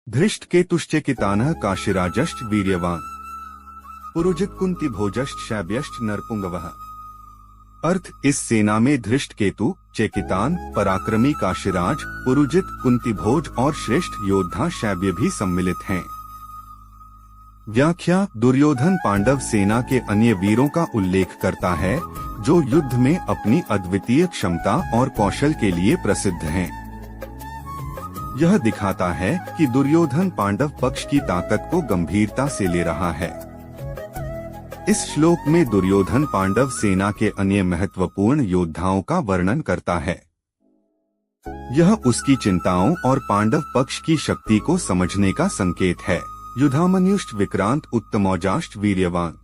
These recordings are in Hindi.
धृष्टकेतुश्चेकितानः काशिराजश्च वीर्यवान् पुरुजित कुंती भोजश्च शैब्यश्च नरपुंगवः। अर्थ, इस सेना में धृष्टकेतु, चेकितान, पराक्रमी काशिराज, पुरुजित, कुंतीभोज और श्रेष्ठ योद्धा शैब्य भी सम्मिलित हैं। व्याख्या, दुर्योधन पांडव सेना के अन्य वीरों का उल्लेख करता है जो युद्ध में अपनी अद्वितीय क्षमता और कौशल के लिए प्रसिद्ध हैं। यह दिखाता है कि दुर्योधन पांडव पक्ष की ताकत को गंभीरता से ले रहा है। इस श्लोक में दुर्योधन पांडव सेना के अन्य महत्वपूर्ण योद्धाओं का वर्णन करता है। यह उसकी चिंताओं और पांडव पक्ष की शक्ति को समझने का संकेत है। युधामन्युश्च विक्रांत उत्तमौजाश्च वीर्यवान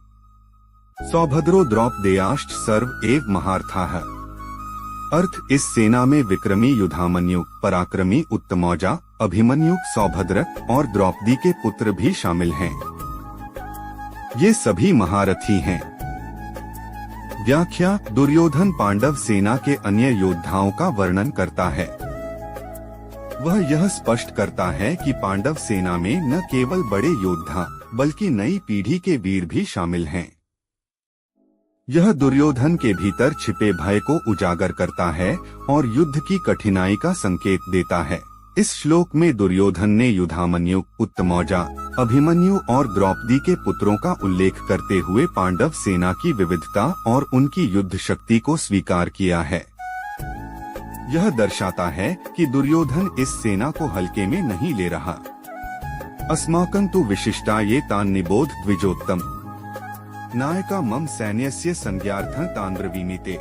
सौभद्रो द्रौपदेयाश्च सर्व एव महारथाः। अर्थ, इस सेना में विक्रमी युधामन्यु, पराक्रमी उत्तमौजा, अभिमन्यु, सौभद्र और द्रौपदी के पुत्र भी शामिल हैं। ये सभी महारथी हैं। व्याख्या, दुर्योधन पांडव सेना के अन्य योद्धाओं का वर्णन करता है। वह यह स्पष्ट करता है कि पांडव सेना में न केवल बड़े योद्धा बल्कि नई पीढ़ी के वीर भी शामिल हैं। यह दुर्योधन के भीतर छिपे भय को उजागर करता है और युद्ध की कठिनाई का संकेत देता है। इस श्लोक में दुर्योधन ने युधामन्यु, उत्तमौजा, अभिमन्यु और द्रौपदी के पुत्रों का उल्लेख करते हुए पांडव सेना की विविधता और उनकी युद्ध शक्ति को स्वीकार किया है। यह दर्शाता है कि दुर्योधन इस सेना को हल्के में नहीं ले रहा। अस्माकं तु विशिष्टा ये तान् निबोध द्विजोत्तम नायका मम सैन्यस्य संज्ञार्थं तान् ब्रवीमीते।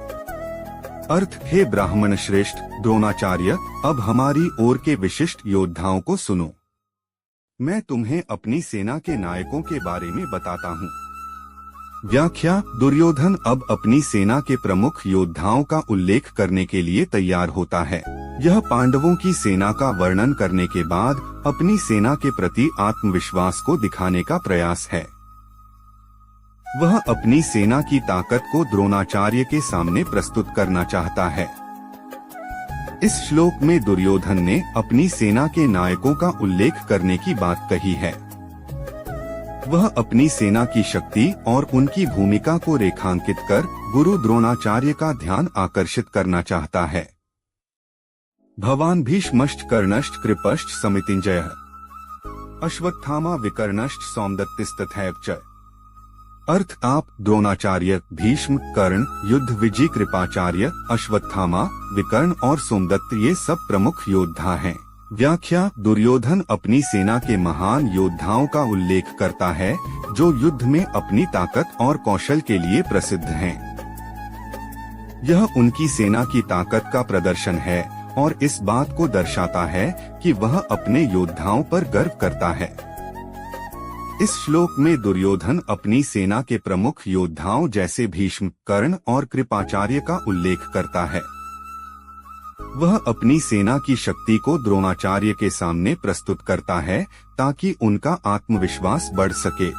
अर्थ, हे ब्राह्मण श्रेष्ठ द्रोणाचार्य, अब हमारी ओर के विशिष्ट योद्धाओं को सुनो। मैं तुम्हें अपनी सेना के नायकों के बारे में बताता हूँ। व्याख्या, दुर्योधन अब अपनी सेना के प्रमुख योद्धाओं का उल्लेख करने के लिए तैयार होता है। यह पांडवों की सेना का वर्णन करने के बाद अपनी सेना के प्रति आत्मविश्वास को दिखाने का प्रयास है। वह अपनी सेना की ताकत को द्रोणाचार्य के सामने प्रस्तुत करना चाहता है। इस श्लोक में दुर्योधन ने अपनी सेना के नायकों का उल्लेख करने की बात कही है। वह अपनी सेना की शक्ति और उनकी भूमिका को रेखांकित कर गुरु द्रोणाचार्य का ध्यान आकर्षित करना चाहता है। भवान भीष्मश्च कर्णश्च कृपश्च समितिञ्जयः अश्वत्थामा विकर्णश्च सौमदत्तिस्तथैव च। अर्थ, आप द्रोणाचार्य, भीष्म, कर्ण, युद्ध विजय कृपाचार्य, अश्वत्थामा, विकर्ण और सोमदत्त ये सब प्रमुख योद्धा हैं। व्याख्या, दुर्योधन अपनी सेना के महान योद्धाओं का उल्लेख करता है जो युद्ध में अपनी ताकत और कौशल के लिए प्रसिद्ध हैं। यह उनकी सेना की ताकत का प्रदर्शन है और इस बात को दर्शाता है कि वह अपने योद्धाओं पर गर्व करता है। इस श्लोक में दुर्योधन अपनी सेना के प्रमुख योद्धाओं जैसे भीष्म, कर्ण और कृपाचार्य का उल्लेख करता है। वह अपनी सेना की शक्ति को द्रोणाचार्य के सामने प्रस्तुत करता है ताकि उनका आत्मविश्वास बढ़ सके।